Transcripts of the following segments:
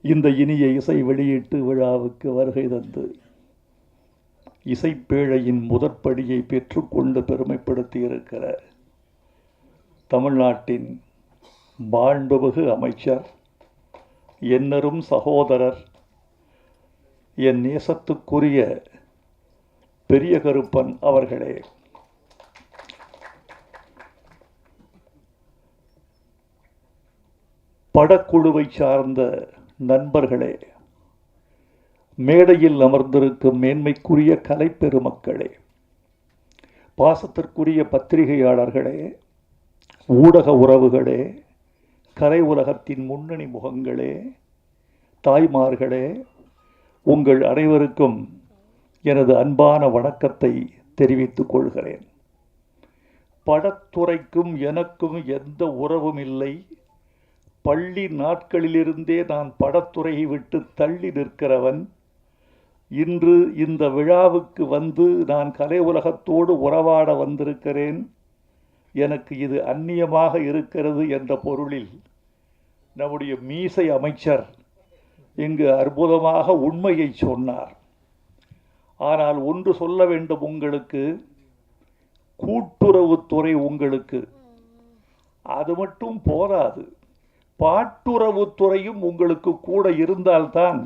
இந்த இனிய இசை வெளியீட்டு விழாவுக்கு வருகை தந்து இசைப்பேழையின் முதற்படியை பெற்றுக்கொண்டு பெருமைப்படுத்தி இருக்கிற தமிழ்நாட்டின் மாண்புமிகு அமைச்சர், என்னரும் சகோதரர், என் நேசத்துக்குரிய பெரிய கருப்பன் அவர்களே, படக்குழுவை சார்ந்த நண்பர்களே, மேடையில் அமர்ந்திருக்கும் மேன்மைக்குரிய கலைப்பெருமக்களே, பாசத்திற்குரிய பத்திரிகையாளர்களே, ஊடக உறவுகளே, கலை உலகத்தின் முன்னணி முகங்களே, தாய்மார்களே, உங்கள் அனைவருக்கும் எனது அன்பான வணக்கத்தை தெரிவித்துக் கொள்கிறேன். படத்துறைக்கும் எனக்கும் எந்த உறவும் இல்லை. பள்ளி நாட்களிலிருந்தே நான் படத்துறையை விட்டு தள்ளி நிற்கிறவன். இன்று இந்த விழாவுக்கு வந்து நான் கலை உலகத்தோடு உறவாட வந்திருக்கிறேன். எனக்கு இது அந்நியமாக இருக்கிறது என்ற பொருளில் நம்முடைய மீசை அமைச்சர் இங்கு அற்புதமாக உண்மையை சொன்னார். ஆனால் ஒன்று சொல்ல வேண்டும் உங்களுக்கு, கூட்டுறவுத்துறை உங்களுக்கு அது மட்டும் போதாது, பாட்டுறவுத்துறையும் உங்களுக்கு கூட இருந்தால்தான்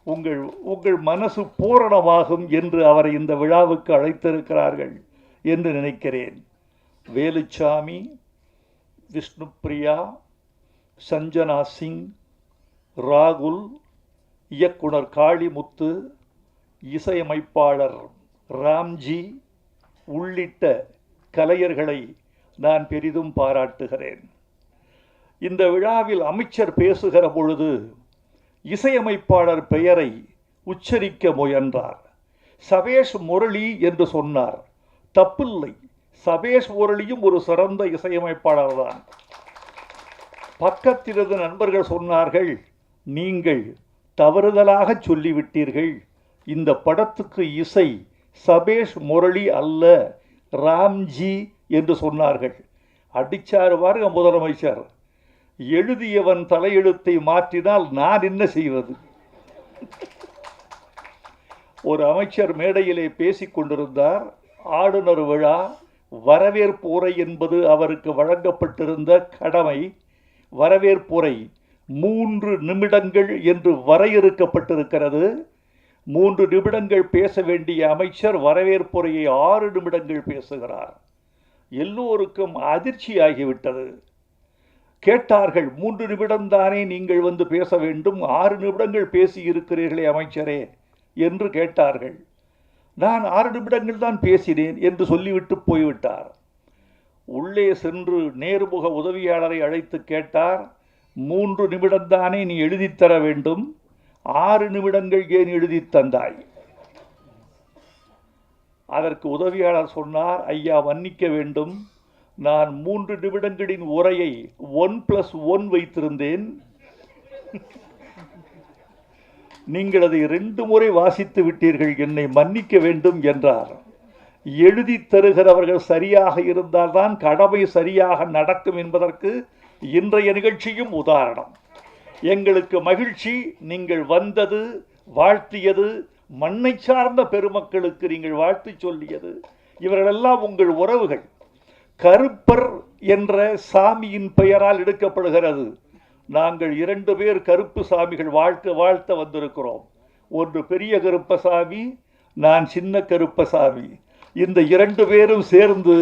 உங்கள் மனசு பூரணமாகும் என்று அவரை இந்த விழாவுக்கு அழைத்திருக்கிறார்கள் என்று நினைக்கிறேன். வேலுச்சாமி, விஷ்ணுபிரியா, சஞ்சனா சிங், ராகுல், இயக்குனர் காளிமுத்து, இசையமைப்பாளர் ராம்ஜி உள்ளிட்ட கலைஞர்களை நான் பெரிதும் பாராட்டுகிறேன். இந்த விழாவில் அமைச்சர் பேசுகிற பொழுது இசையமைப்பாளர் பெயரை உச்சரிக்க முயன்றார். சபேஷ் முரளி என்று சொன்னார். தப்பில்லை, சபேஷ் முரளியும் ஒரு சிறந்த இசையமைப்பாளர் தான். பக்கத்திலிருந்து நண்பர்கள் சொன்னார்கள், நீங்கள் தவறுதலாக சொல்லிவிட்டீர்கள், இந்த படத்துக்கு இசை சபேஷ் முரளி அல்ல, ராம்ஜி என்று சொன்னார்கள். அடிச்சாரு பாருங்க முதலமைச்சர். எழுதியவன் தலையெழுத்தை மாற்றினால் நான் என்ன செய்வது? ஒரு அமைச்சர் மேடையிலே பேசிக் கொண்டிருந்தார். ஆளுநர் விழா, வரவேற்புரை என்பது அவருக்கு வழங்கப்பட்டிருந்த கடமை. வரவேற்புரை 3 நிமிடங்கள் என்று வரையறுக்கப்பட்டிருக்கிறது. 3 நிமிடங்கள் பேச வேண்டிய அமைச்சர் வரவேற்புரையை 6 நிமிடங்கள் பேசுகிறார். எல்லோருக்கும் அதிர்ச்சியாகிவிட்டது. கேட்டார்கள், 3 நிமிடம் தானே நீங்கள் வந்து பேச வேண்டும், 6 நிமிடங்கள் பேசி இருக்கிறீர்களே அமைச்சரே என்று கேட்டார்கள். நான் 6 நிமிடங்கள் தான் பேசினேன் என்று சொல்லிவிட்டு போய்விட்டார். உள்ளே சென்று நேர்முக உதவியாளரை அழைத்து கேட்டார், 3 நிமிடம் தானே நீ எழுதித்தர வேண்டும், 6 நிமிடங்கள் ஏன் எழுதி தந்தாய்? அதற்கு உதவியாளர் சொன்னார், ஐயா மன்னிக்க வேண்டும், நான் 3 நிமிடங்களின் உரையை 1+1 வைத்திருந்தேன். நீங்கள் அதை 2 முறை வாசித்து விட்டீர்கள், என்னை மன்னிக்க வேண்டும் என்றார். எழுதி தருகிறவர்கள் சரியாக இருந்தால்தான் கடமை சரியாக நடக்கும் என்பதற்கு இன்றைய நிகழ்ச்சியும் உதாரணம். எங்களுக்கு மகிழ்ச்சி, நீங்கள் வந்தது, வாழ்த்தியது, மண்ணை சார்ந்த பெருமக்களுக்கு நீங்கள் வாழ்த்து சொல்லியது. இவர்களெல்லாம் உங்கள் உறவுகள். கருப்பர் என்ற சாமியின் பெயரால் எடுக்கப்படுகிறது. நாங்கள் 2 பேர் கருப்பு சாமிகள் வாழ்த்த வந்திருக்கிறோம். ஒன்று பெரிய கருப்பசாமி, நான் சின்ன கருப்பசாமி. இந்த 2 பேரும் சேர்ந்து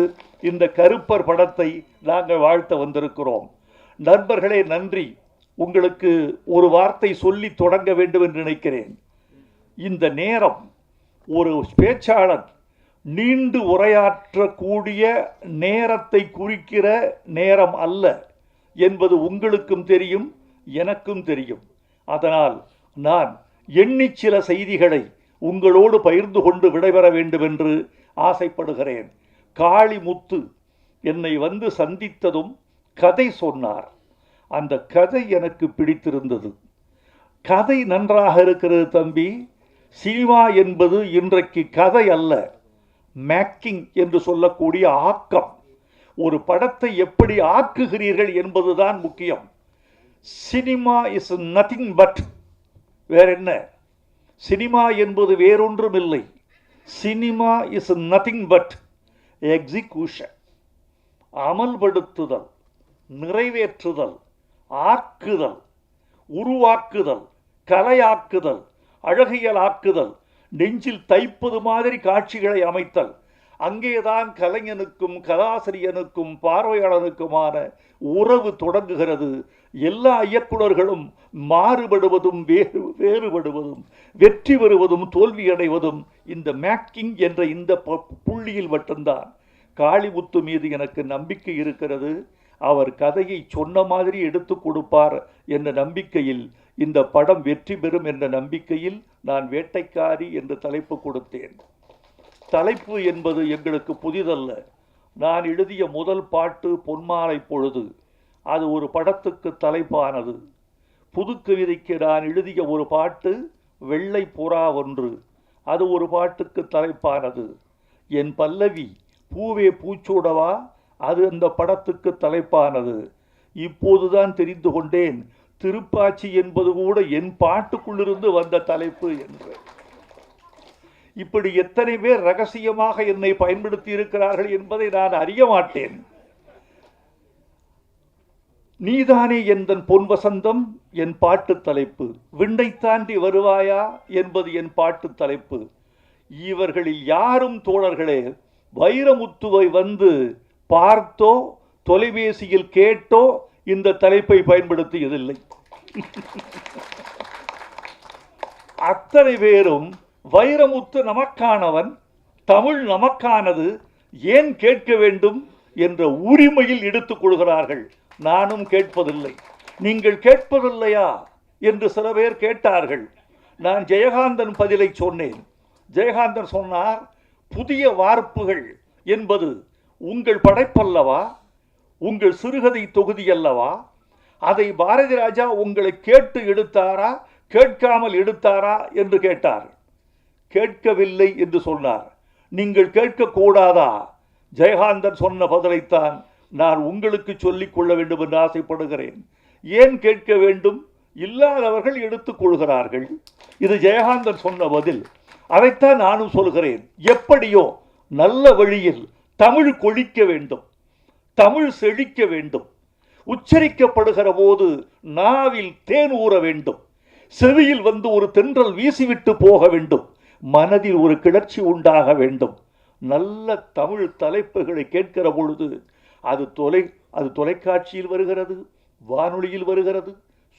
இந்த கருப்பர் படத்தை நாங்கள் வாழ்த்த வந்திருக்கிறோம். நண்பர்களே, நன்றி. உங்களுக்கு ஒரு வார்த்தை சொல்லி தொடங்க வேண்டும் என்று நினைக்கிறேன். இந்த நேரம் ஒரு பேச்சாளர் நீண்டு உரையாற்றக்கூடிய நேரத்தை குறிக்கிற நேரம் அல்ல என்பது உங்களுக்கும் தெரியும், எனக்கும் தெரியும். அதனால் நான் எண்ணி சில செய்திகளை உங்களோடு பகிர்ந்து கொண்டு விடைபெற வேண்டும் என்று ஆசைப்படுகிறேன். காளிமுத்து என்னை வந்து சந்தித்ததும் கதை சொன்னார். அந்த கதை எனக்கு பிடித்திருந்தது. கதை நன்றாக இருக்கிறது தம்பி. சினிமா என்பது இன்றைக்கு கதை அல்ல, மேக்கிங் என்று சொல்லக்கூடிய ஆக்கம். ஒரு படத்தை எப்படி ஆக்குகிறீர்கள் என்பதுதான் முக்கியம். சினிமா இஸ் நத்திங் பட், வேற என்ன, சினிமா என்பது வேறொன்றும் இல்லை. Cinema is nothing but execution, அமல்படுத்துதல், நிறைவேற்றுதல், ஆக்குதல், உருவாக்குதல், கலையாக்குதல், அழகியலாக்குதல், நெஞ்சில் தைப்பது மாதிரி காட்சிகளை அமைத்தல். அங்கேதான் கலைஞனுக்கும் கதாசிரியனுக்கும் பார்வையாளனுக்குமான உறவு தொடங்குகிறது. எல்லா இயக்குநர்களும் மாறுபடுவதும் வேறுபடுவதும் வெற்றி பெறுவதும் தோல்வியடைவதும் இந்த மேக்கிங் என்ற இந்த புள்ளியில் மட்டும்தான். காளிமுத்து மீது எனக்கு நம்பிக்கை இருக்கிறது. அவர் கதையை சொன்ன மாதிரி எடுத்து கொடுப்பார் என்ற நம்பிக்கையில், இந்த படம் வெற்றி பெறும் என்ற நம்பிக்கையில் நான் வேட்டைக்காரி என்று தலைப்பு கொடுத்தேன். தலைப்பு என்பது எங்களுக்கு புதிதல்ல. நான் எழுதிய முதல் பாட்டு பொன்மாலை பொழுது, அது ஒரு படத்துக்கு தலைப்பானது. புதுக்கவிதைக்கு நான் எழுதிய ஒரு பாட்டு வெள்ளை புறா ஒன்று, அது ஒரு பாட்டுக்கு தலைப்பானது. என் பல்லவி பூவே பூச்சூடவா, அது அந்த படத்துக்கு தலைப்பானது. இப்போதுதான் தெரிந்து கொண்டேன் திருப்பாச்சி என்பது கூட என் பாட்டுக்குள்ளிருந்து வந்த தலைப்பு என்று. இப்படி எத்தனை பேர் ரகசியமாக என்னை பயன்படுத்தி இருக்கிறார்கள் என்பதை நான் அறிய மாட்டேன். நீதானே எந்தன் பொன் வசந்தம் என் பாட்டு தலைப்பு, விண்ணை தாண்டி வருவாயா என்பது என் பாட்டு தலைப்பு. இவர்களில் யாரும் தோழர்களே வைரமுத்துவை வந்து பார்த்தோ தொலைபேசியில் கேட்டோ இந்த தலைப்பை பயன்படுத்தியதில்லை. அத்தனை பேரும் வைரமுத்து நமக்கானவன், தமிழ் நமக்கானது, ஏன் கேட்க வேண்டும் என்ற உரிமையில் எடுத்துக் கொள்கிறார்கள். நானும் கேட்பதில்லை. நீங்கள் கேட்பதில்லையா என்று சில பேர் கேட்டார்கள். நான் ஜெயகாந்தன் பதிலை சொன்னேன். ஜெயகாந்தன் சொன்னார், புதிய வார்ப்புகள் என்பது உங்கள் படைப்பல்லவா, உங்கள் சிறுகதை தொகுதி அல்லவா, அதை பாரதி ராஜா உங்களை கேட்டு எடுத்தாரா கேட்காமல் எடுத்தாரா என்று கேட்டார். கேட்கவில்லை என்று சொன்னார். நீங்கள் கேட்கக்கூடாதா? ஜெயகாந்தன் சொன்ன பதிலைத்தான் நான் உங்களுக்கு சொல்லிக் கொள்ள வேண்டும் என்று ஆசைப்படுகிறேன். ஏன் கேட்க வேண்டும்? இல்லாதவர்கள் எடுத்துக் கொள்கிறார்கள். இது ஜெயகாந்தன் சொன்ன பதில். அதைத்தான் நானும் சொல்கிறேன். எப்படியோ நல்ல வழியில் தமிழ் கொழிக்க வேண்டும், தமிழ் செழிக்க வேண்டும். உச்சரிக்கப்படுகிற போது நாவில் தேன் ஊற வேண்டும், செவியில் வந்து ஒரு தென்றல் வீசிவிட்டு போக வேண்டும், மனதில் ஒரு கிளர்ச்சி உண்டாக வேண்டும். நல்ல தமிழ் தலைப்புகளை கேட்கிற பொழுது அது தொலைக்காட்சியில் வருகிறது, வானொலியில் வருகிறது,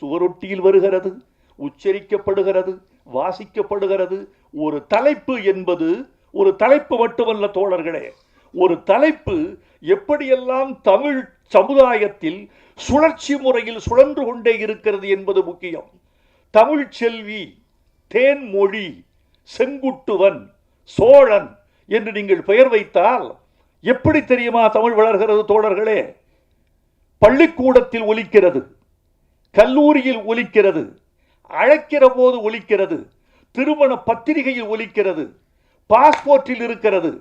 சுவரொட்டியில் வருகிறது, உச்சரிக்கப்படுகிறது, வாசிக்கப்படுகிறது. ஒரு தலைப்பு என்பது ஒரு தலைப்பு மட்டுமல்ல தோழர்களே, ஒரு தலைப்பு எப்படியெல்லாம் தமிழ் சமுதாயத்தில் சுழற்சி முறையில் சுழன்று கொண்டே இருக்கிறது என்பது முக்கியம். தமிழ் செல்வி, தேன்மொழி, செங்குட்டுவன், சோழன் என்று நீங்கள் பெயர் வைத்தால் எப்படி தெரியுமா தமிழ் வளர்கிறது தோழர்களே? பள்ளிக்கூடத்தில் ஒலிக்கிறது, கல்லூரியில் ஒலிக்கிறது, அழைக்கிற போது ஒலிக்கிறது, திருமண பத்திரிகையில் ஒலிக்கிறது, பாஸ்போர்ட்டில் இருக்கிறது,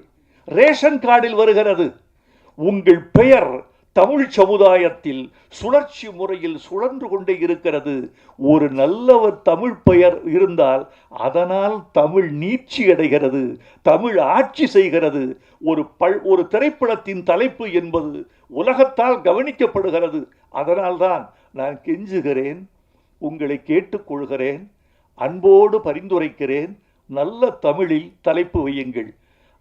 ரேஷன் கார்டில் வருகிறது. உங்கள் பெயர் தமிழ் சமுதாயத்தில் சுழற்சி முறையில் சுழன்று கொண்டே இருக்கிறது. ஒரு நல்லவர் தமிழ் பெயர் இருந்தால் அதனால் தமிழ் நீட்சி அடைகிறது, தமிழ் ஆட்சி செய்கிறது. ஒரு திரைப்படத்தின் தலைப்பு என்பது உலகத்தால் கவனிக்கப்படுகிறது. அதனால்தான் நான் கெஞ்சுகிறேன், உங்களை கேட்டுக்கொள்கிறேன், அன்போடு பரிந்துரைக்கிறேன், நல்ல தமிழில் தலைப்பு வையுங்கள்.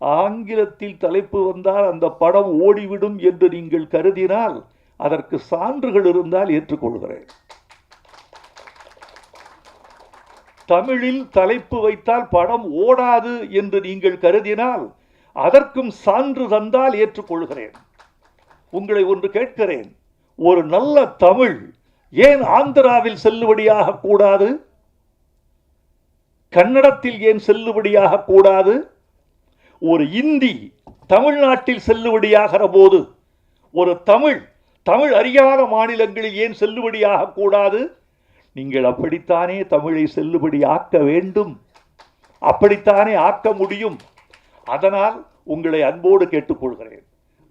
ஆங்கிலத்தில் தலைப்பு வந்தால் அந்த படம் ஓடிவிடும் என்று நீங்கள் கருதினால் அதற்கு சான்றுகள் இருந்தால் ஏற்றுக்கொள்கிறேன். தமிழில் தலைப்பு வைத்தால் படம் ஓடாது என்று நீங்கள் கருதினால் அதற்கும் சான்று தந்தால் ஏற்றுக்கொள்கிறேன். உங்களை ஒன்று கேட்கிறேன், ஒரு நல்ல தமிழ் ஏன் ஆந்திராவில் செல்லுபடியாக கூடாது? கன்னடத்தில் ஏன் செல்லுபடியாக கூடாது? ஒரு இந்தி தமிழ்நாட்டில் செல்லுபடியாகிற போது ஒரு தமிழ் அறியாத மாநிலங்களில் ஏன் செல்லுபடியாக கூடாது? நீங்கள் அப்படித்தானே தமிழை செல்லுபடி ஆக்க வேண்டும், அப்படித்தானே ஆக்க முடியும். அதனால் உங்களை அன்போடு கேட்டுக்கொள்கிறேன்.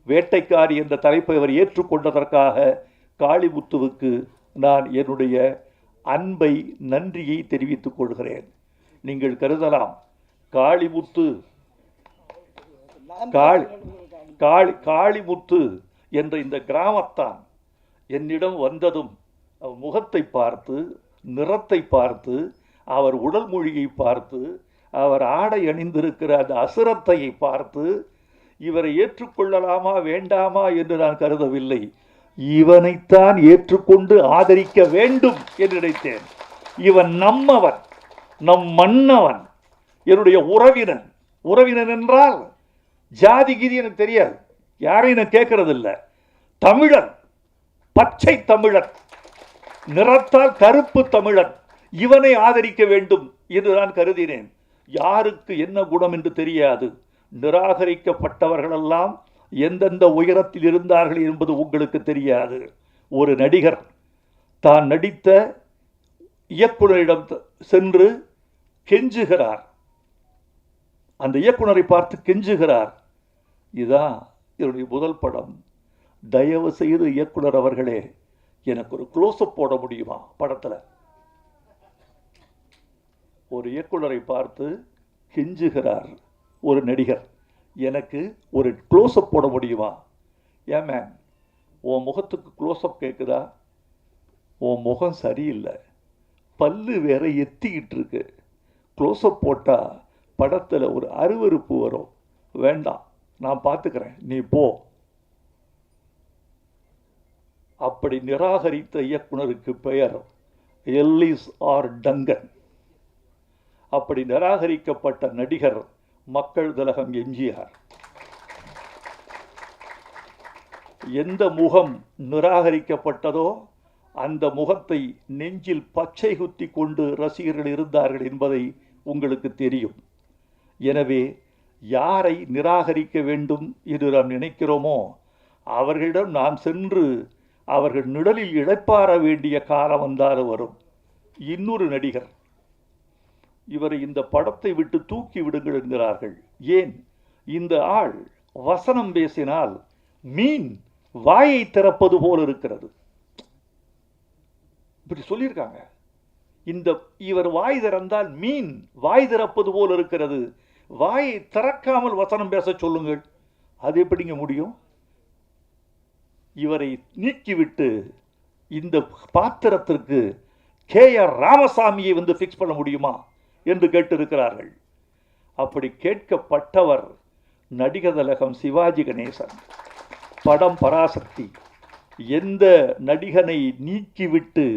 வேட்டைக்காரி என்ற தலைப்பை அவர் ஏற்றுக்கொண்டதற்காக காளிமுத்துவுக்கு நான் என்னுடைய அன்பை நன்றியை தெரிவித்துக் கொள்கிறேன். நீங்கள் கருதலாம் காளிமுத்து காளிமுத்து என்ற இந்த கிராமத்தான் என்னிடம் வந்ததும் முகத்தை பார்த்து, நிறத்தை பார்த்து, அவர் உடல் மொழியை பார்த்து, அவர் ஆடை அணிந்திருக்கிற அந்த அசுரத்தையை பார்த்து இவரை ஏற்றுக்கொள்ளலாமா வேண்டாமா என்று நான் கருதவில்லை. இவனைத்தான் ஏற்றுக்கொண்டு ஆதரிக்க வேண்டும் என்று நினைத்தேன். இவன் நம்மவன், நம் மன்னவன், என்னுடைய உறவினன். உறவினன் என்றால் ஜாதி கீதி எனக்கு தெரியாது, யாரையும் நான் கேட்கறதில்ல. தமிழன், பச்சை தமிழன், நிறத்தால் கருப்பு தமிழன், இவனை ஆதரிக்க வேண்டும் என்று நான் கருதினேன். யாருக்கு என்ன குணம் என்று தெரியாது. நிராகரிக்கப்பட்டவர்களெல்லாம் எந்தெந்த உயரத்தில் இருந்தார்கள் என்பது உங்களுக்கு தெரியாது. ஒரு நடிகர் தான் நடித்த இயக்குனரிடம் சென்று கெஞ்சுகிறார். அந்த இயக்குனரை பார்த்து கெஞ்சுகிறார், இதான் என்னுடைய முதல் படம், தயவு செய்து இயக்குனர் அவர்களே எனக்கு ஒரு க்ளோஸ்அப் போட முடியுமா படத்தில்? ஒரு இயக்குனரை பார்த்து கெஞ்சுகிறார் ஒரு நடிகர், எனக்கு ஒரு க்ளோஸ்அப் போட முடியுமா? ஏன் மேம், உன் முகத்துக்கு க்ளோஸ்அப் கேட்குதா? உன் முகம் சரியில்லை, பல்லு வேற எத்திக்கிட்டு இருக்கு, க்ளோஸ்அப் போட்டால் படத்தில் ஒரு அருவருப்பு வரும், வேண்டாம் நான் பார்த்துக்கிறேன், நீ போ. அப்படி நிராகரித்த இயக்குனருக்கு பெயர் எல்லிஸ் ஆர் டங்கன். அப்படி நிராகரிக்கப்பட்ட நடிகர் மக்கள் திலகம் எம்ஜிஆர். எந்த முகம் நிராகரிக்கப்பட்டதோ அந்த முகத்தை நெஞ்சில் பச்சை குத்தி கொண்டு ரசிகர்கள் இருந்தார்கள் என்பதை உங்களுக்கு தெரியும். எனவே யாரை நிராகரிக்க வேண்டும் என்று நாம் நினைக்கிறோமோ அவர்களிடம் நாம் சென்று அவர்கள் நிழலில் இளைப்பாற வேண்டிய காலம் வந்தாலும் வரும். இன்னொரு நடிகர், இவரை இந்த படத்தை விட்டு தூக்கி விடுங்கள் என்கிறார்கள். ஏன்? இந்த ஆள் வசனம் பேசினால் மீன் வாயை திறப்பது போல் இருக்கிறது, இப்படி சொல்லியிருக்காங்க. இவர் வாய் திறந்தால் மீன் வாய் திறப்பது போல் இருக்கிறது, வாயை திறக்காமல் வசனம் பேச சொல்லுங்கள், அது எப்படிங்க முடியும்? இவரை நீக்கிவிட்டு இந்த பாத்திரத்திற்கு KR ராமசாமியை வந்து ஃபிக்ஸ் பண்ண முடியுமா என்று கேட்டிருக்கிறார்கள். அப்படி கேட்கப்பட்டவர் நடிகர் திலகம் சிவாஜி கணேசன். படம் பராசக்தி. எந்த நடிகனை நீக்கிவிட்டு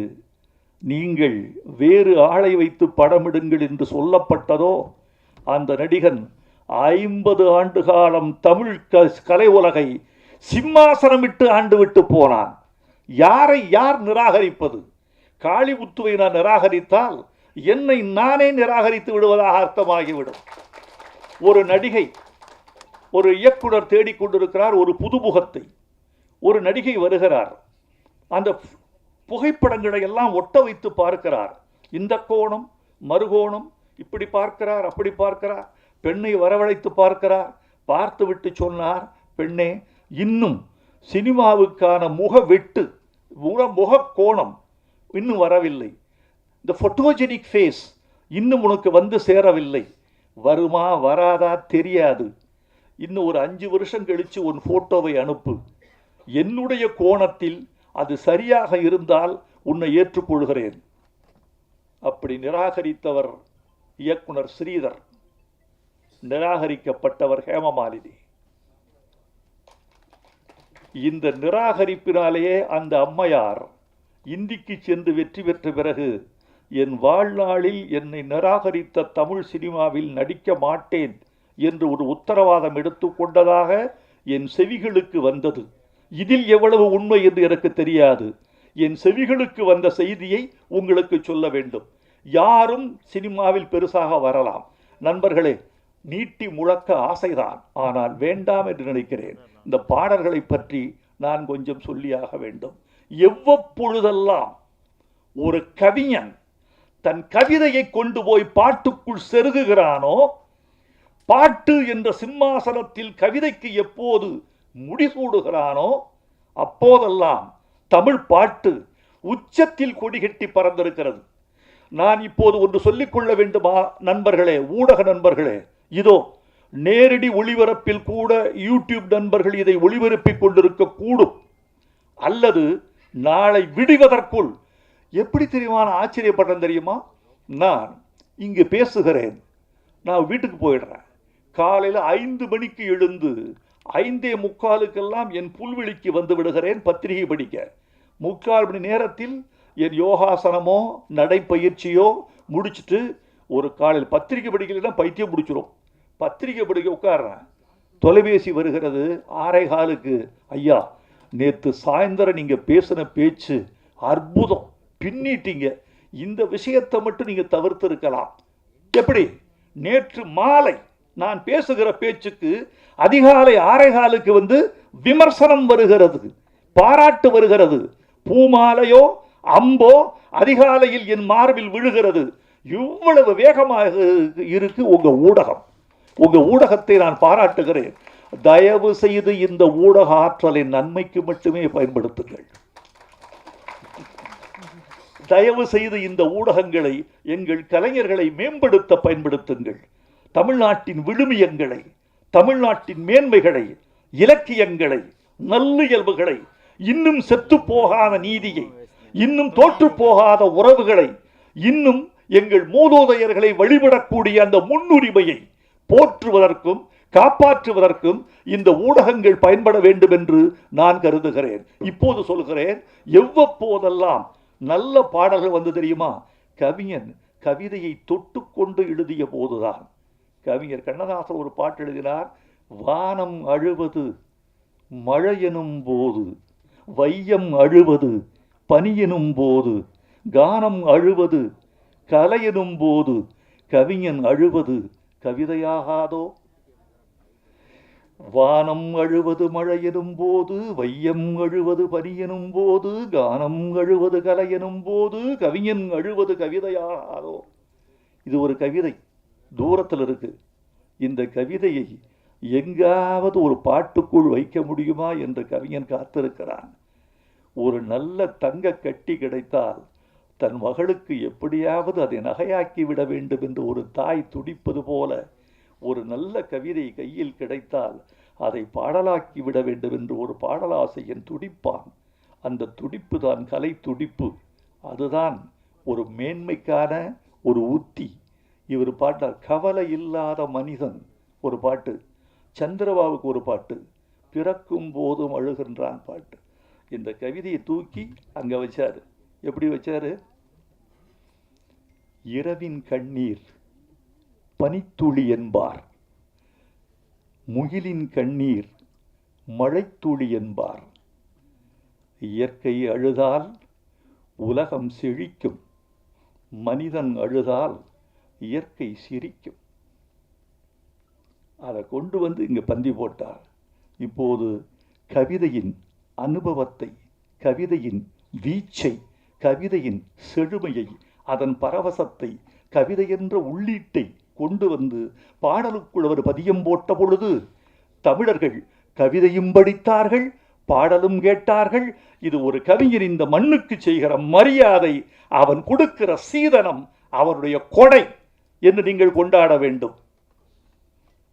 நீங்கள் வேறு ஆளை வைத்து படமிடுங்கள் என்று சொல்லப்பட்டதோ அந்த நடிகன் 50 ஆண்டு காலம் தமிழ் கலை உலகை சிம்மாசனமிட்டு ஆண்டு விட்டு போனான். யாரை யார் நிராகரிப்பது? காளிமுத்துவை நான் நிராகரித்தால் என்னை நானே நிராகரித்து விடுவதாக அர்த்தமாகிவிடும். ஒரு நடிகை, ஒரு இயக்குனர் தேடிக்கொண்டிருக்கிறார் ஒரு புதுமுகத்தை. ஒரு நடிகை வருகிறார், அந்த புகைப்படங்களை எல்லாம் ஒட்ட வைத்து பார்க்கிறார். இந்த கோணம் மறுகோணம், இப்படி பார்க்கிறார், அப்படி பார்க்கிறார். பெண்ணை வரவழைத்து பார்க்கிறார். பார்த்து விட்டு சொன்னார், பெண்ணே, இன்னும் சினிமாவுக்கான முக வெட்டு, முக கோணம் இன்னும் வரவில்லை. இந்த ஃபோட்டோஜெனிக் ஃபேஸ் இன்னும் உனக்கு வந்து சேரவில்லை. வருமா வராதா தெரியாது. இன்னும் ஒரு 5 வருஷம் கழித்து ஒரு ஃபோட்டோவை அனுப்பு. என்னுடைய கோணத்தில் அது சரியாக இருந்தால் உன்னை ஏற்றுக்கொள்கிறேன். அப்படி நிராகரித்தவர் இயக்குனர் ஸ்ரீதர், நிராகரிக்கப்பட்டவர் ஹேமமாலினி. இந்த நிராகரிப்பினாலேயே அந்த அம்மையார் இந்திக்கு சென்று வெற்றி பெற்ற பிறகு, என் வாழ்நாளில் என்னை நிராகரித்த தமிழ் சினிமாவில் நடிக்க மாட்டேன் என்று ஒரு உத்தரவாதம் எடுத்துக்கொண்டதாக என் செவிகளுக்கு வந்தது. இதில் எவ்வளவு உண்மை என்று எனக்கு தெரியாது. என் செவிகளுக்கு வந்த செய்தியை உங்களுக்கு சொல்ல வேண்டும். யாரும் சினிமாவில் பெருசாக வரலாம். நண்பர்களே, நீட்டி முழக்க ஆசைதான், ஆனால் வேண்டாம் என்று நினைக்கிறேன். இந்த பாடல்களை பற்றி நான் கொஞ்சம் சொல்லியாக வேண்டும். எவ்வப்பொழுதெல்லாம் ஒரு கவிஞன் தன் கவிதையை கொண்டு போய் பாட்டுக்குள் செருகுகிறானோ, பாட்டு என்ற சிம்மாசனத்தில் கவிதைக்கு எப்போது முடிசூடுகிறானோ, அப்போதெல்லாம் தமிழ் பாட்டு உச்சத்தில் கொடிகட்டி பறந்திருக்கிறது. நான் இப்போது ஒன்று சொல்லிக்கொள்ள வேண்டுமா நண்பர்களே, ஊடக நண்பர்களே, இதோ நேரடி ஒளிபரப்பில் கூட யூடியூப் நண்பர்கள் இதை ஒளிபரப்பிக் கொண்டிருக்க கூடும். அல்லது நாளை விடுவதற்குள் எப்படி தெரியுமா ஆச்சரியப்பட்டேன் தெரியுமா? நான் இங்கு பேசுகிறேன், நான் வீட்டுக்கு போயிடுறேன். காலையில் 5 மணிக்கு எழுந்து 5:45 என் புல்வெளிக்கு வந்து விடுகிறேன் பத்திரிகை படிக்க. 3/4 மணி நேரத்தில் என் யோகாசனமோ நடைப்பயிற்சியோ முடிச்சுட்டு ஒரு காலையில் பத்திரிகை படிக்கலைன்னா பைத்தியம் பிடிச்சிரும். பத்திரிகை படிக்க உட்கார்றேன். தொலைபேசி வருகிறது 6:15. ஐயா, நேற்று சாயந்தரம் நீங்கள் பேசின பேச்சு அற்புதம், பின்னிட்டீங்க, இந்த விஷயத்தை மட்டும் நீங்கள் தவிர்த்து இருக்கலாம். எப்படி? நேற்று மாலை நான் பேசுகிற பேச்சுக்கு அதிகாலை 6:15 வந்து விமர்சனம் வருகிறது, பாராட்டு வருகிறது. பூமாலையோ அம்போ அதிகாலையில் என் மார்பில் விழுகிறது. இவ்வளவு வேகமாக இருக்கு உங்க ஊடகம். உங்க ஊடகத்தை நான் பாராட்டுகிறேன். தயவு செய்து இந்த ஊடக ஆற்றலின் நன்மைக்கு மட்டுமே பயன்படுத்துங்கள். தயவு செய்து இந்த ஊடகங்களை எங்கள் கலைஞர்களை மேம்படுத்த பயன்படுத்துங்கள். தமிழ்நாட்டின் விழுமியங்களை, தமிழ்நாட்டின் மேன்மைகளை, இலக்கியங்களை, நல்லியல்புகளை, இன்னும் செத்து போகாத நீதியை, இன்னும் தோற்று போகாத உறவுகளை, இன்னும் எங்கள் மூதோதையர்களை வழிபடக்கூடிய அந்த முன்னுரிமையை போற்றுவதற்கும் காப்பாற்றுவதற்கும் இந்த ஊடகங்கள் பயன்பட வேண்டும் என்று நான் கருதுகிறேன். இப்போது சொல்கிறேன், எவ்வப்போதெல்லாம் நல்ல பாடல்கள் வந்து தெரியுமா? கவிஞன் கவிதையை தொட்டுக்கொண்டு எழுதிய போதுதான். கவிஞர் கண்ணதாசன் ஒரு பாட்டு எழுதினார். வானம் அழுவது மழையெனும் போது, வையம் அழுவது பனியெனும் போது, கானம் அழுவது கலையெனும் போது, கவிஞன் அழுவது கவிதையாகாதோ? வானம் அழுவது மழையெனும் போது, வையம் அழுவது பனியெனும் போது, கானம் அழுவது கலையெனும் போது, கவிஞன் அழுவது கவிதையாகாதோ? இது ஒரு கவிதை, தூரத்தில் இருக்கு. இந்த கவிதையை எங்காவது ஒரு பாட்டுக்குள் வைக்க முடியுமா என்று கவிஞன் காத்திருக்கிறான். ஒரு நல்ல தங்க கட்டி கிடைத்தால் தன் மகளுக்கு எப்படியாவது அதை நகையாக்கி விட வேண்டும் என்று ஒரு தாய் துடிப்பது போல, ஒரு நல்ல கவிதை கையில் கிடைத்தால் அதை பாடலாக்கி விட வேண்டும் என்று ஒரு பாடலாசையன் துடிப்பான். அந்த துடிப்பு தான் கலை துடிப்பு. அதுதான் ஒரு மேன்மைக்கான ஒரு உத்தி. இவர் பாட்டார். கவலை இல்லாத மனிதன் ஒரு பாட்டு, சந்திரபாபுக்கு ஒரு பாட்டு, பிறக்கும் போதும் அழுகின்றான் பாட்டு. இந்த கவிதையை தூக்கி அங்க வச்சாரு. எப்படி வச்சாரு? இரவின் கண்ணீர் பனித்துளி என்பார், முகிலின் கண்ணீர் மழைத்துளி என்பார். இயற்கை அழுதால் உலகம் செழிக்கும், மனிதன் அழுதால் இயற்கை சிரிக்கும். அதை கொண்டு வந்து இங்க பந்தி போட்டார். இப்போது கவிதையின் அனுபவத்தை, கவிதையின் வீச்சை, கவிதையின் செழுமையை, அதன் பரவசத்தை, கவிதை என்ற உள்ளீட்டை கொண்டு வந்து பாடலுக்குள் அவர் பதியம் போட்ட பொழுது தமிழர்கள் கவிதையும் படித்தார்கள், பாடலும் கேட்டார்கள். இது ஒரு கவிஞர் இந்த மண்ணுக்கு செய்கிற மரியாதை, அவன் கொடுக்கிற சீதனம், அவருடைய கொடை என்று நீங்கள் கொண்டாட வேண்டும்.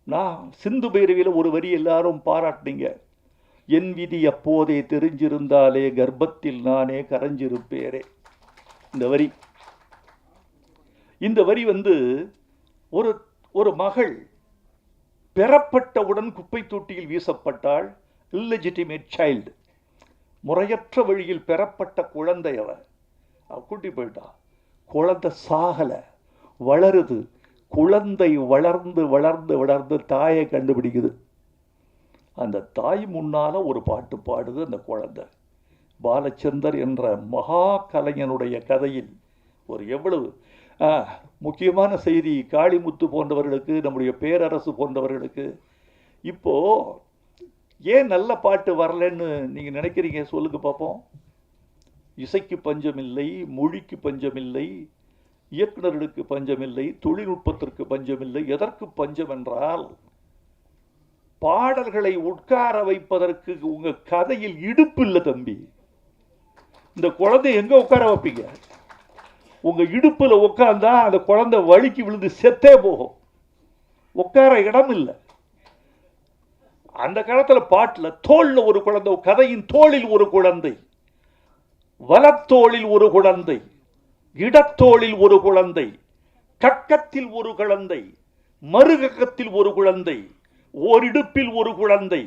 நான் சிந்து பைரவியில் ஒரு வரி எல்லாரும் பாராட்டினீங்க. என் விதி அப்போதே தெரிஞ்சிருந்தாலே கர்ப்பத்தில் நானே கரைஞ்சிருப்பேரே. இந்த வரி வந்து ஒரு மகள் பெறப்பட்டவுடன் குப்பை தொட்டியில் வீசப்பட்டாள். இல்லெஜிட்டிமேட் சைல்டு, முறையற்ற வழியில் பெறப்பட்ட குழந்தை. அவ கூட்டி போயிட்டா. குழந்தை சாகல, வளருது. குழந்தை வளர்ந்து வளர்ந்து வளர்ந்து தாயை கண்டுபிடிக்குது. அந்த தாய் முன்னால ஒரு பாட்டு பாடுது அந்த குழந்தை. பாலச்சந்தர் என்ற மகா கலைஞனுடைய கதையில் ஒரு எவ்வளவு முக்கியமான செய்தி. காளிமுத்து போன்றவர்களுக்கு, நம்முடைய பேரரசு போன்றவர்களுக்கு இப்போ ஏன் நல்ல பாட்டு வரலன்னு நீங்க நினைக்கிறீங்க? சொல்லுங்க பார்ப்போம். இசைக்கு பஞ்சமில்லை, மொழிக்கு பஞ்சமில்லை, இயக்குநர்களுக்கு பஞ்சமில்லை, தொழில்நுட்பத்திற்கு பஞ்சமில்லை. எதற்கு பஞ்சம் என்றால், பாடல்களை உட்கார வைப்பதற்கு உங்க கதையில் இடுப்பு இல்லை தம்பி. இந்த குழந்தை எங்க உட்கார வைப்பீங்க? உங்க இடுப்புல உட்கார்ந்தா அந்த குழந்தை வலிக்கு விழுந்து செத்தே போகும். உட்கார இடம் இல்லை. அந்த காலத்துல பாட்டுல தோல்ல ஒரு குழந்தை, கதையின் தோளில் ஒரு குழந்தை, வலத்தோளில் ஒரு குழந்தை, இடத்தோளில் ஒரு குழந்தை, கக்கத்தில் ஒரு குழந்தை, மறுகக்கத்தில் ஒரு குழந்தை, ஓரிடுப்பில் ஒரு குழந்தை,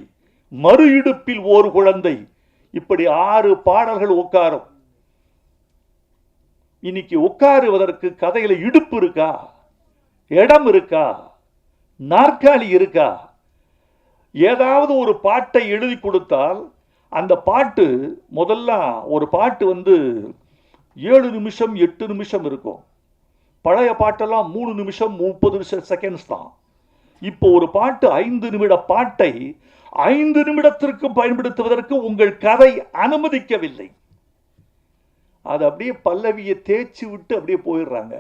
மறு இடுப்பில் ஒரு குழந்தை, இப்படி 6 பாடல்கள் உட்காரும். இன்னைக்கு உட்காருவதற்கு கதையில இடுப்பு இருக்கா? இடம் இருக்கா? நாற்காலி இருக்கா? ஏதாவது ஒரு பாட்டை எழுதி கொடுத்தால் அந்த பாட்டு முதல்ல ஒரு பாட்டு 7 நிமிஷம் 8 நிமிஷம் இருக்கும். பழைய பாட்டெல்லாம் 3 நிமிஷம் 30 செகண்ட்ஸ் தான். இப்போ ஒரு பாட்டு 5 நிமிட பாட்டை 5 நிமிடத்திற்கு பயன்படுத்துவதற்கு உங்கள் கதை அனுமதிக்கவில்லை. அது அப்படியே பல்லவியை தேய்ச்சி விட்டு அப்படியே போயிடுறாங்க.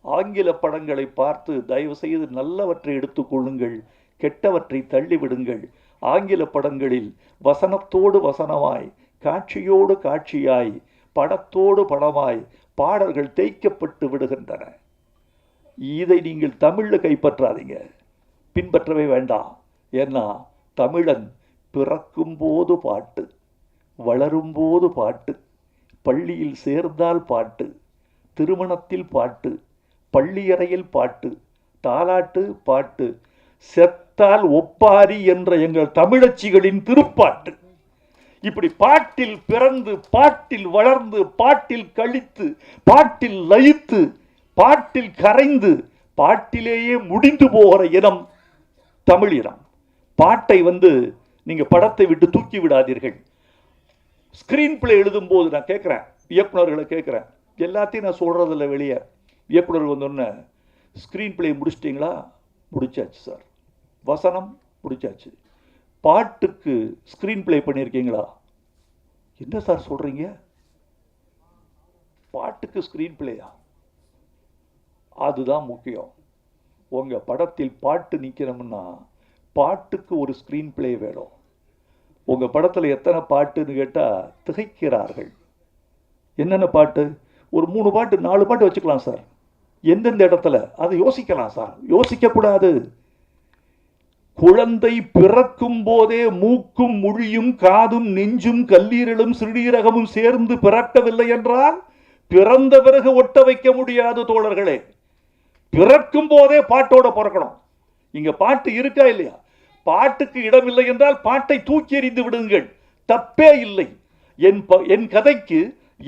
ஆங்கில படங்களை பார்த்து தயவு செய்து நல்லவற்றை எடுத்துக்கொள்ளுங்கள், கெட்டவற்றை தள்ளிவிடுங்கள். ஆங்கில படங்களில் வசனத்தோடு வசனமாய், காட்சியோடு காட்சியாய், படத்தோடு படமாய் பாடல்கள் தேய்க்கப்பட்டு விடுகின்றன. இதை நீங்கள் தமிழ்ல கைப்பற்றாதீங்க, பின்பற்றவே வேண்டாம். ஏன்னா தமிழன் பிறக்கும் போது பாட்டு, வளரும் போது பாட்டு, பள்ளியில் சேர்ந்தால் பாட்டு, திருமணத்தில் பாட்டு, பள்ளியறையில் பாட்டு, தாலாட்டு பாட்டு, செத்தால் ஒப்பாரி என்ற எங்கள் தமிழச்சிகளின் திருப்பாட்டு. இப்படி பாட்டில் பிறந்து, பாட்டில் வளர்ந்து, பாட்டில் கழித்து, பாட்டில் லயித்து, பாட்டில் கரைந்து, பாட்டிலேயே முடிந்து போகிற இனம் தமிழ் இனம். பாட்டை நீங்க படத்தை விட்டு தூக்கி விடாதீர்கள். ஸ்கிரீன் பிளே எழுதும் போது நான் கேட்கிறேன், இயக்குநர்களை கேட்கிறேன், எல்லாத்தையும் நான் சொல்றதில்ல வெளியே. இயக்குனர் வந்தோடனே ஸ்கிரீன் பிளே முடிச்சிட்டிங்களா? முடிச்சாச்சு சார். வசனம் முடிச்சாச்சு. பாட்டுக்கு ஸ்கிரீன் பிளே பண்ணியிருக்கீங்களா? என்ன சார் சொல்றீங்க? பாட்டுக்கு ஸ்கிரீன் பிளேயா? அதுதான் முக்கியம். உங்க படத்தில் பாட்டு நிக்கணும்னா பாட்டுக்கு ஒரு ஸ்கிரீன் பிளே வேணும். உங்க படத்துல எத்தனை பாட்டுன்னு கேட்டா திகைக்கிறார்கள். என்னென்ன பாட்டு? ஒரு 3 பாட்டு 4 பாட்டு வச்சுக்கலாம் சார். எந்தெந்த இடத்துல அதை யோசிக்கலாம் சார். யோசிக்க கூடாது. குழந்தை பிறக்கும் போதே மூக்கும் மொழியும் காதும் நெஞ்சும் கல்லீரலும் சிறுநீரகமும் சேர்ந்து பிறக்கவில்லை என்றால் பிறந்த பிறகு ஒட்ட வைக்க முடியாது தோழர்களே. பிறக்கும் போதே பாட்டோட பிறக்கணும். இங்க பாட்டு இருக்கா இல்லையா? பாட்டுக்கு இடமில்லை என்றால் பாட்டை தூக்கி எறிந்து விடுங்கள், தப்பே இல்லை. என் கதைக்கு,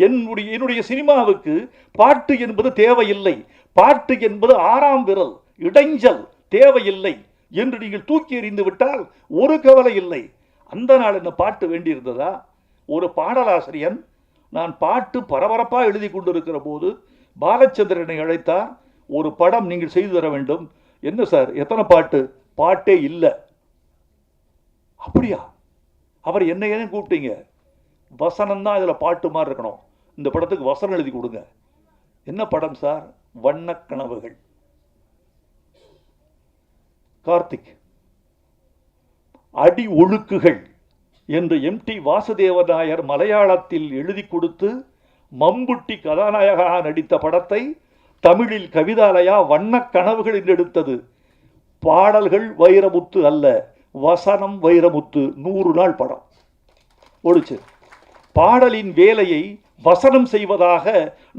என்னுடைய சினிமாவுக்கு பாட்டு என்பது தேவையில்லை. பாட்டு என்பது 6ஆம் விரல், இடைஞ்சல் தேவையில்லை என்று நீங்கள் தூக்கி எறிந்து விட்டால் ஒரு கவலை இல்லை. அந்த நாள் என்ன பாட்டு வேண்டியிருந்ததா? ஒரு பாடலாசிரியன், நான் பாட்டு பரபரப்பாக எழுதி கொண்டிருக்கிற போது பாலச்சந்திரனை அழைத்தார். ஒரு படம் நீங்கள் செய்து தர வேண்டும். என்ன சார், எத்தனை பாட்டு? பாட்டே இல்லை. அப்படியா? அவர் என்ன ஏன் கூப்பிட்டீங்க? வசனம் தான் இதில் பாட்டு மாதிரி இருக்கணும், இந்த படத்துக்கு வசனம் எழுதி கொடுங்க. என்ன படம் சார்? வண்ணக்கனவுகள். கார்த்திக். அடி ஒழுக்குகள் என்று MT வாசுதேவநாயர் மலையாளத்தில் எழுதி கொடுத்து மம்புட்டி கதாநாயகனாக நடித்த படத்தை தமிழில் கவிதாலயா வண்ணக்கனவுகள் என்று எடுத்தது. பாடல்கள் வைரமுத்து அல்ல, வசனம் வைரமுத்து. 100 நாள் படம் ஓடிச்சு. பாடலின் வேலையை வசனம் செய்வதாக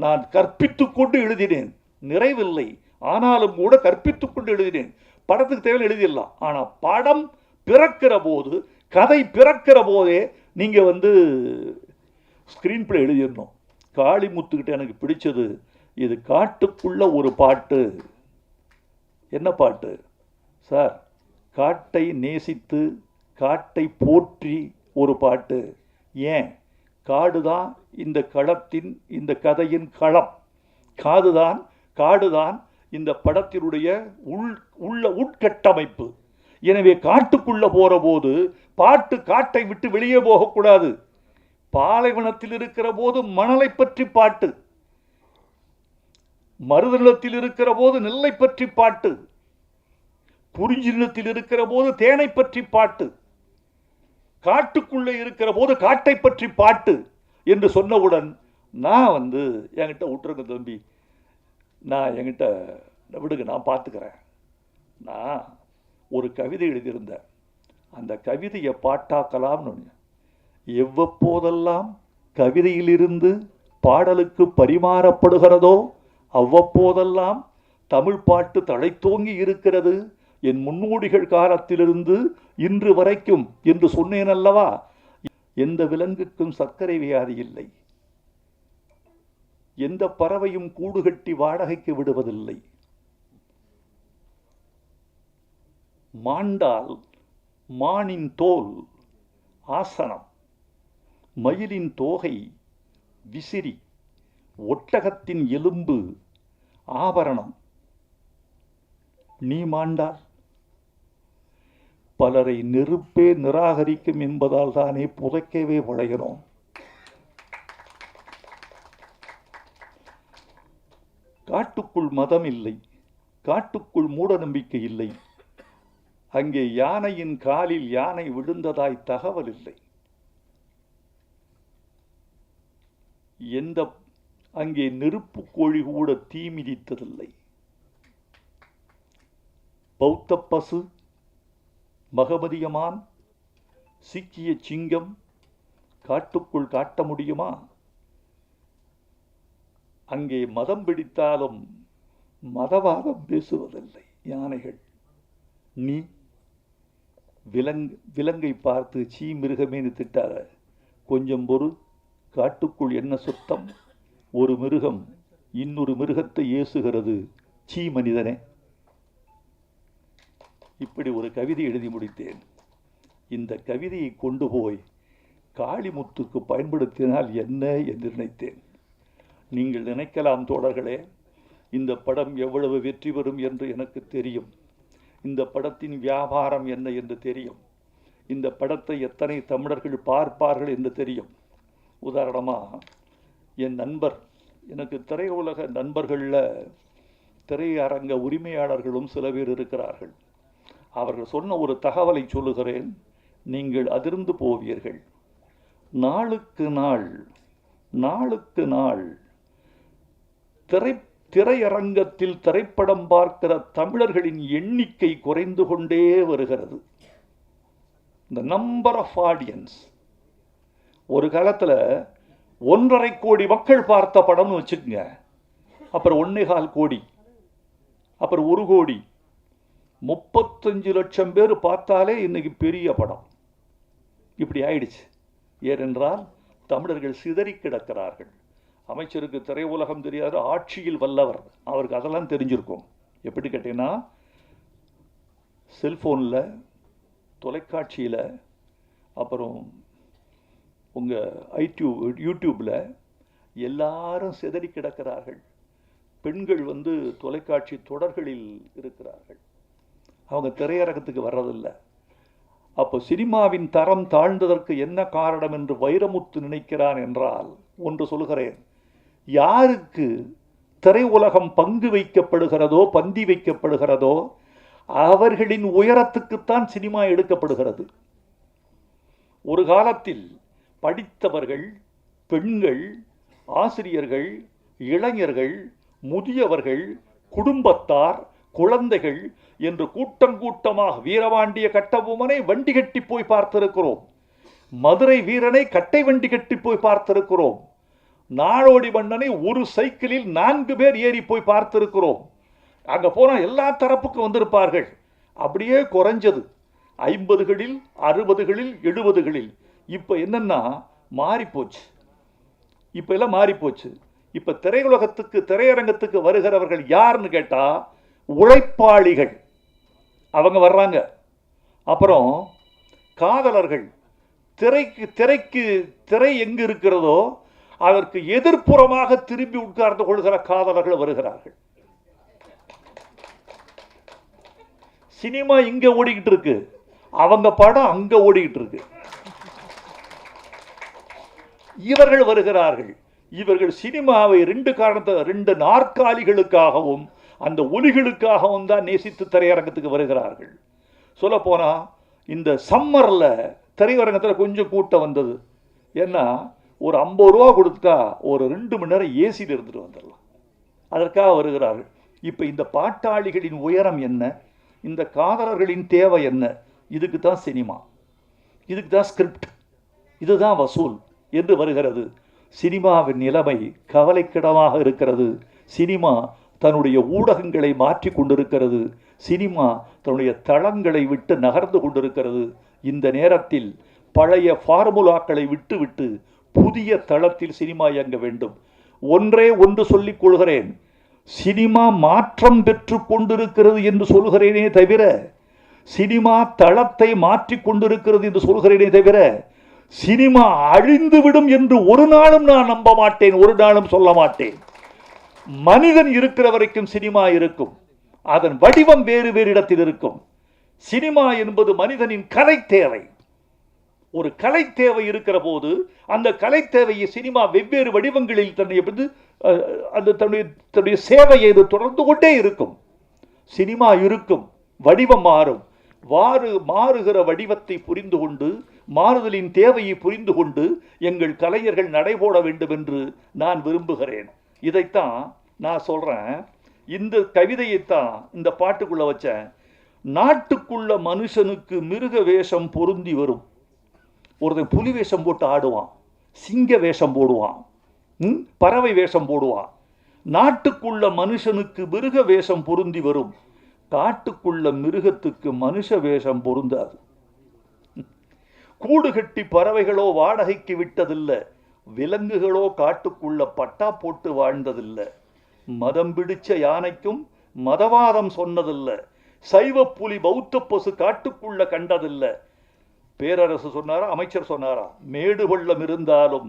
நான் கற்பித்துக் கொண்டு எழுதினேன். நிறைவில்லை, ஆனாலும் கூட கற்பித்துக் கொண்டு எழுதினேன். படத்துக்கு தேவை எழுதிடலாம். ஆனால் படம் பிறக்கிற போது, கதை பிறக்கிற போதே நீங்க ஸ்கிரீன் பிளே எழுதிடணும். காளிமுத்துக்கிட்ட எனக்கு பிடிச்சது, இது காட்டுக்குள்ள ஒரு பாட்டு. என்ன பாட்டு சார்? காட்டை நேசித்து, காட்டை போற்றி ஒரு பாட்டு. ஏன்? காடுதான் இந்த களத்தின், இந்த கதையின் களம். காடுதான் இந்த படத்தினுடைய உட்கட்டமைப்பு. எனவே காட்டுக்குள்ள போற போது பாட்டு காட்டை விட்டு வெளியே போகக்கூடாது. பாலைவனத்தில் இருக்கிற போது மணலை பற்றி பாட்டு, மருதநிலத்தில் இருக்கிற போது நெல்லை பற்றி பாட்டு, குறிஞ்சி நிலத்தில் இருக்கிற போது தேனை பற்றி பாட்டு, காட்டுக்குள்ளே இருக்கிற போது காட்டை பற்றி பாட்டு. என்று சொன்னவுடன் நான் என்கிட்ட விட்டுருங்க தம்பி, நான் என்கிட்ட விடுங்க, நான் பார்த்துக்கிறேன். நான் ஒரு கவிதை எழுதியிருந்தேன், அந்த கவிதையை பாட்டாக்கலாம்னு. எவ்வப்போதெல்லாம் கவிதையிலிருந்து பாடலுக்கு பரிமாறப்படுகிறதோ அவ்வப்போதெல்லாம் தமிழ் பாட்டு தழைத்தோங்கி இருக்கிறது என் முன்னோடிகள் காலத்திலிருந்து இன்று வரைக்கும் என்று சொன்னேன் அல்லவா. எந்த விலங்குக்கும் சர்க்கரை வியாதி இல்லை, எந்த பறவையும் கூடு கட்டி வாடகைக்கு விடுவதில்லை. மாண்டால் மானின் தோல் ஆசனம், மயிலின் தோகை விசிறி, ஒட்டகத்தின் எலும்பு ஆபரணம். நீ மாண்டால் பலரை நெருப்பே நிராகரிக்கும் என்பதால் தானே புதைக்கவே பழகிறோம். காட்டுக்குள் மதம் இல்லை, காட்டுக்குள் மூட நம்பிக்கை இல்லை. அங்கே யானையின் காலில் யானை விழுந்ததாய் தகவல் இல்லை. அங்கே நெருப்பு கோழி கூட தீ மிதித்ததில்லை. பௌத்த பசு, மகமதியமான், சீக்கிய சிங்கம் காட்டுக்குள் காட்ட முடியுமா? அங்கே மதம் பிடித்தாலும் மதவாதம் பேசுவதில்லை யானைகள். நீ விலங்கை பார்த்து சீ மிருகமேனு திட்டாத, கொஞ்சம் பொறு, காட்டுக்குள் என்ன சுத்தம்? ஒரு மிருகம் இன்னொரு மிருகத்தை ஏசுகிறது, சீ மனிதனே. இப்படி ஒரு கவிதை எழுதி முடித்தேன். இந்த கவிதையை கொண்டு போய் காளிமுத்துக்கு பயன்படுத்தினால் என்ன என்று நினைத்தேன். நீங்கள் நினைக்கலாம் தோழர்களே, இந்த படம் எவ்வளவு வெற்றி பெறும் என்று எனக்கு தெரியும், இந்த படத்தின் வியாபாரம் என்ன என்று தெரியும், இந்த படத்தை எத்தனை தமிழர்கள் பார்ப்பார்கள் என்று தெரியும். உதாரணமாக என் நண்பர், எனக்கு திரையுலக நண்பர்களில் திரையரங்க உரிமையாளர்களும் சில பேர் இருக்கிறார்கள். அவர்கள் சொன்ன ஒரு தகவலை சொல்லுகிறேன், நீங்கள் அதிர்ந்து போவீர்கள். நாளுக்கு நாள் நாளுக்கு நாள் திரையரங்கத்தில் திரைப்படம் பார்க்கிற தமிழர்களின் எண்ணிக்கை குறைந்து கொண்டே வருகிறது. இந்த நம்பர் ஆஃப் ஆடியன்ஸ். ஒரு காலத்தில் 1.5 கோடி மக்கள் பார்த்த படம்னு வச்சுக்கோங்க, அப்புறம் 1.25 கோடி, அப்புறம் 1 கோடி, 35 லட்சம் பேர் பார்த்தாலே இன்னைக்கு பெரிய படம். இப்படி ஆயிடுச்சு. ஏனென்றால் தமிழர்கள் சிதறி கிடக்கிறார்கள். அமைச்சருக்கு திரையுலகம் தெரியாது, ஆட்சியில் வல்லவர், அவருக்கு அதெல்லாம் தெரிஞ்சிருக்கும். எப்படி கேட்டீங்கன்னா, செல்போனில், தொலைக்காட்சியில், அப்புறம் உங்கள் யூடியூப்பில் எல்லாரும் சிதறி கிடக்கிறார்கள். பெண்கள் தொலைக்காட்சி தொடர்களில் இருக்கிறார்கள், அவங்க திரையரங்கத்துக்கு வர்றதில்லை. அப்போ சினிமாவின் தரம் தாழ்ந்ததற்கு என்ன காரணம் என்று வைரமுத்து நினைக்கிறான் என்றால், ஒன்று சொல்கிறேன், யாருக்கு திரையுலகம் பங்கு வைக்கப்படுகிறதோ, பந்தி வைக்கப்படுகிறதோ, அவர்களின் உயரத்துக்குத்தான் சினிமா எடுக்கப்படுகிறது. ஒரு காலத்தில் படித்தவர்கள், பெண்கள், ஆசிரியர்கள், இளைஞர்கள், முதியவர்கள், குடும்பத்தார், குழந்தைகள் என்று கூட்டம் கூட்டமாக வீரபாண்டிய கட்டபொம்மனை வண்டி கட்டி போய் பார்த்திருக்கிறோம். மதுரை வீரனை கட்டை வண்டி கட்டி போய் பார்த்திருக்கிறோம். நாடோடி மன்னனை ஒரு சைக்கிளில் 4 பேர் ஏறி போய் பார்த்திருக்கிறோம். அங்க போன எல்லா தரப்புக்கும் வந்திருப்பார்கள். அப்படியே குறைஞ்சது 50களில், 60களில், 70களில். இப்ப என்னன்னா மாறி போச்சு. இப்ப எல்லாம் மாறி போச்சு. இப்ப திரையுலகத்துக்கு, திரையரங்கத்துக்கு வருகிறவர்கள் யாருன்னு கேட்டா உழைப்பாளிகள், அவங்க வர்றாங்க. அப்புறம் காதலர்கள், திரை எங்கு இருக்கிறதோ அதற்கு எதிர்ப்புறமாக திரும்பி உட்கார்ந்து கொள்கிற காதலர்கள் வருகிறார்கள். சினிமா இங்க ஓடிக்கிட்டு இருக்கு, அவங்க படம் அங்க ஓடிக்கிட்டு இருக்கு. இவர்கள் வருகிறார்கள். இவர்கள் சினிமாவை 2 நாற்காலிகளுக்காகவும் அந்த ஒலிகளுக்காகவும் தான் நேசித்து திரையரங்கத்துக்கு வருகிறார்கள். சொல்ல போனா இந்த சம்மர்ல திரையரங்கத்தில் கொஞ்சம் கூட்டம் வந்தது. ஏன்னா ஒரு 50 ரூபா கொடுத்தா ஒரு 2 மணி நேரம் ஏசியில் இருந்துட்டு வந்துடலாம். அதற்காக வருகிறார்கள். இப்போ இந்த பாட்டாளிகளின் உயரம் என்ன, இந்த காதலர்களின் தேவை என்ன, இதுக்கு தான் சினிமா, இதுக்கு தான் ஸ்கிரிப்ட், இதுதான் வசூல் என்று வருகிறது. சினிமாவின் நிலைமை கவலைக்கிடமாக இருக்கிறது. சினிமா தன்னுடைய ஊடகங்களை மாற்றி கொண்டிருக்கிறது. சினிமா தன்னுடைய தளங்களை விட்டு நகர்ந்து கொண்டிருக்கிறது. இந்த நேரத்தில் பழைய ஃபார்முலாக்களை விட்டுவிட்டு புதிய தளத்தில் சினிமா இயங்க வேண்டும். ஒன்றே ஒன்று சொல்லிக் கொள்கிறேன், சினிமா மாற்றம் பெற்று கொண்டிருக்கிறது என்று சொல்கிறேனே தவிர, சினிமா தளத்தை மாற்றி கொண்டிருக்கிறது என்று சொல்கிறேனே தவிர, சினிமா அழிந்துவிடும் என்று ஒரு நாளும் நான் நம்ப மாட்டேன், ஒரு நாளும் சொல்ல மாட்டேன். மனிதன் இருக்கிற வரைக்கும் சினிமா இருக்கும். அதன் வடிவம் வேறு வேறு இடத்தில் இருக்கும். சினிமா என்பது மனிதனின் கலை தேவை. ஒரு கலை தேவை இருக்கிற போது அந்த கலை தேவையை சினிமா வெவ்வேறு வடிவங்களில் தன்னுடைய சேவையை தொடர்ந்து கொண்டே இருக்கும். சினிமா இருக்கும், வடிவம் மாறும். மாறுகிற வடிவத்தை புரிந்து கொண்டு, மாறுதலின் தேவையை புரிந்து கொண்டு எங்கள் கலைஞர்கள் நடைபோட வேண்டும் என்று நான் விரும்புகிறேன். இதைத்தான் நான் சொல்றேன். இந்த கவிதையைத்தான் இந்த பாட்டுக்குள்ள வச்சேன். நாட்டுக்குள்ள மனுஷனுக்கு மிருக வேஷம் பொருந்தி வரும். ஒருத்தன் புலி வேஷம் போட்டு ஆடுவான், சிங்க வேஷம் போடுவான், பறவை வேஷம் போடுவான். நாட்டுக்குள்ள மனுஷனுக்கு மிருக வேஷம் பொருந்தி வரும், காட்டுக்குள்ள மிருகத்துக்கு மனுஷ வேஷம் பொருந்தாது. கூடு கட்டி பறவைகளோ வாடகைக்கு விட்டதில்லை, விலங்குகளோ காட்டுக்குள்ள பட்டா போட்டு வாழ்ந்ததில்லை. மதம் பிடிச்ச யானைக்கும் மதவாதம் சொன்னதில்லை, சைவ புலி பௌத்த பசு காட்டுக்குள்ள கண்டதில்லை. பேரரசு சொன்னாரா, அமைச்சர் சொன்னாரா, மேடு பள்ளம் இருந்தாலும்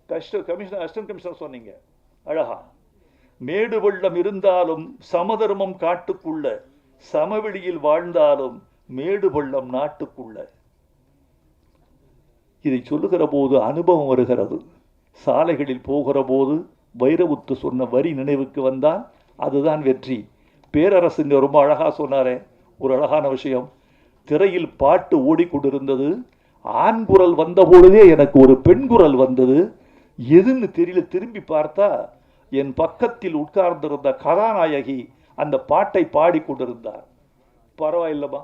அசிஸ்டன்ட் கமிஷனர் சொன்னீங்க அழகா, மேடு பள்ளம் இருந்தாலும் சமதர்மம் காட்டுக்குள்ள, சமவெளியில் வாழ்ந்தாலும் மேடு பள்ளம் நாட்டுக்குள்ள. இதை சொல்லுகிற போது அனுபவம் வருகிறது. சாலைகளில் போகிற போது வைரமுத்து சொன்ன வரி நினைவுக்கு வந்தால் அதுதான் வெற்றி. பேரரசு ரொம்ப அழகா சொன்னாரே, ஒரு அழகான விஷயம். திரையில் பாட்டு ஓடிக்கொண்டிருந்தது, ஆண் குரல் வந்த பொழுதே எனக்கு ஒரு பெண் குரல் வந்தது. எதுன்னு தெரியல, திரும்பி பார்த்தா என் பக்கத்தில் உட்கார்ந்திருந்த கதாநாயகி அந்த பாட்டை பாடிக்கொண்டிருந்தார். பரவாயில்லமா,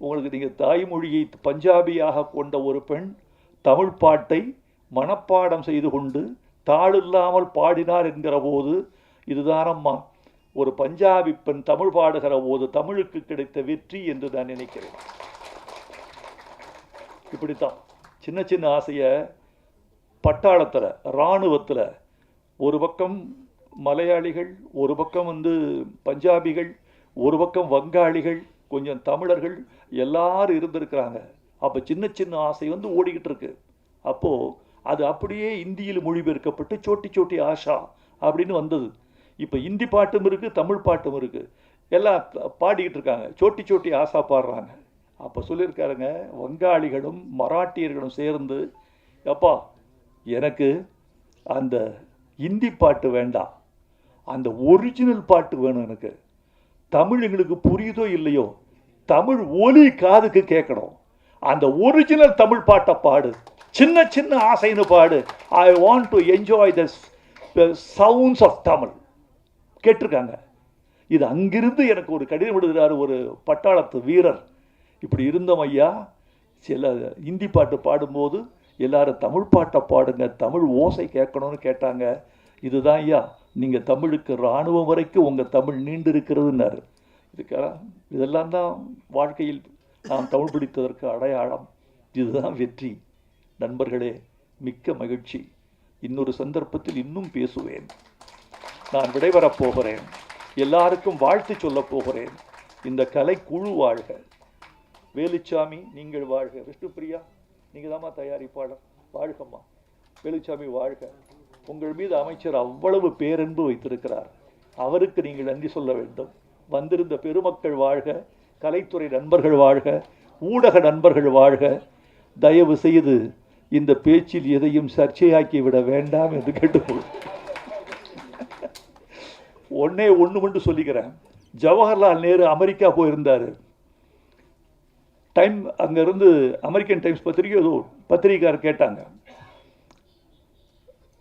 உங்களுக்கு நீங்க தாய்மொழியை பஞ்சாபியாக கொண்ட ஒரு பெண் தமிழ் பாட்டை மனப்பாடம் செய்து கொண்டு தாளில்லாமல் பாடினார் என்கிற போது, இதுதானம்மா ஒரு பஞ்சாபி பெண் தமிழ் பாடுகிற போது தமிழுக்கு கிடைத்த வெற்றி என்று நான் நினைக்கிறேன். இப்படித்தான் சின்ன சின்ன ஆசைய பட்டாளத்துல, இராணுவத்துல ஒரு பக்கம் மலையாளிகள், ஒரு பக்கம் பஞ்சாபிகள், ஒரு பக்கம் வங்காளிகள், கொஞ்சம் தமிழர்கள் எல்லாரும் இருந்திருக்கிறாங்க. அப்ப சின்ன சின்ன ஆசை ஓடிக்கிட்டு இருக்கு. அப்போ அது அப்படியே இந்தியில் மொழிபெயர்க்கப்பட்டு சோட்டி சோட்டி ஆஷா அப்படின்னு வந்தது. இப்போ இந்தி பாட்டும் இருக்கு, தமிழ் பாட்டும் இருக்கு, எல்லாம் பாடிக்கிட்டு இருக்காங்க, சோட்டி சோட்டி ஆசா பாடுறாங்க. அப்போ சொல்லியிருக்காருங்க, வங்காளிகளும் மராட்டியர்களும் சேர்ந்து, அப்பா எனக்கு அந்த இந்தி பாட்டு வேண்டாம், அந்த ஒரிஜினல் பாட்டு வேணும், எனக்கு தமிழ் எங்களுக்கு புரியுதோ இல்லையோ, தமிழ் ஒலி காதுக்கு கேட்கணும், அந்த ஒரிஜினல் தமிழ் பாட்டை பாடு, சின்ன சின்ன ஆசைன்னு பாடு. I want to enjoy the sounds of Tamil கேட்டிருக்காங்க. இது அங்கிருந்து எனக்கு ஒரு கடிதம் எழுதுகிறார் ஒரு பட்டாளத்து வீரர். இப்படி இருந்தோம் ஐயா, சில இந்தி பாட்டு பாடும்போது எல்லாரும் தமிழ் பாட்டை பாடுங்க, தமிழ் ஓசை கேட்கணும்னு கேட்டாங்க. இதுதான் ஐயா, நீங்கள் தமிழுக்கு இராணுவம் வரைக்கும் உங்கள் தமிழ் நீண்டு இருக்கிறதுன்னாரு. இதெல்லாம் தான் வாழ்க்கையில் நாம் தமிழ் பிடித்ததற்கு அடையாளம். இதுதான் வெற்றி. நண்பர்களே, மிக்க மகிழ்ச்சி. இன்னொரு சந்தர்ப்பத்தில் இன்னும் பேசுவேன். நான் விடைபெறப் போகிறேன். எல்லாருக்கும் வாழ்த்து சொல்ல போகிறேன். இந்த கலை குழு வாழ்க. வேலுச்சாமி நீங்கள் வாழ்க. விஷ்ணுபிரியா நீங்கள் தாம்மா தயாரிப்பாளர், வாழ்கம்மா. வேலுச்சாமி வாழ்க. உங்கள் மீது அமைச்சர் அவ்வளவு பேரன்பு வைத்திருக்கிறார், அவருக்கு நீங்கள் நன்றி சொல்ல வேண்டும். வந்திருந்த பெருமக்கள் வாழ்க, கலைத்துறை நண்பர்கள் வாழ்க, ஊடக நண்பர்கள் வாழ்க. தயவு செய்து இந்த பேச்சில் எதையும் சர்ச்சையாக்கி விட வேண்டாம் என்று கேட்டுக்கொள்ளும். ஒன்று மட்டும் சொல்லிக்கிறேன். ஜவஹர்லால் நேரு அமெரிக்கா போயிருந்தார். டைம் அங்கேருந்து அமெரிக்கன் டைம்ஸ் பத்திரிகை ஏதோ பத்திரிகையார் கேட்டாங்க,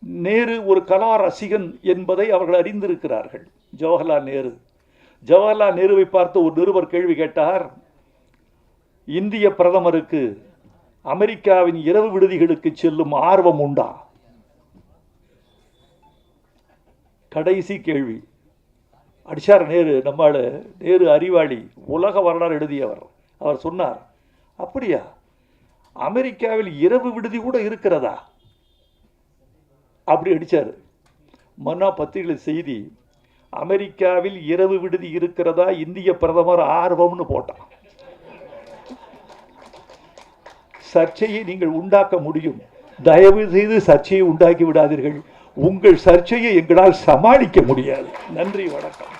நேரு ஒரு கலா ரசிகன் என்பதை அவர்கள் அறிந்திருக்கிறார்கள். ஜவஹர்லால் நேருவை பார்த்து ஒரு நிருபர் கேள்வி கேட்டார், இந்திய பிரதமருக்கு அமெரிக்காவின் இரவு விடுதிகளுக்கு செல்லும் ஆர்வம் உண்டா? கடைசி கேள்வி. அடிச்சார் நேரு. நம்மால் நேரு அறிவாளி, உலக வரலாறு எழுதியவர். அவர் சொன்னார், அப்படியா, அமெரிக்காவில் இரவு விடுதி கூட இருக்கிறதா? அப்படி அடிச்சார். மன்னா பத்திரிகை செய்தி, அமெரிக்காவில் இரவு விடுதி இருக்கிறதா, இந்திய பிரதமர் ஆர்வம்னு போட்டான். சர்ச்சையை நீங்கள் உண்டாக்க முடியும், தயவு செய்து சர்ச்சையை உண்டாக்கி விடாதீர்கள். உங்கள் சர்ச்சையை எங்களால் சமாளிக்க முடியாது. நன்றி, வணக்கம்.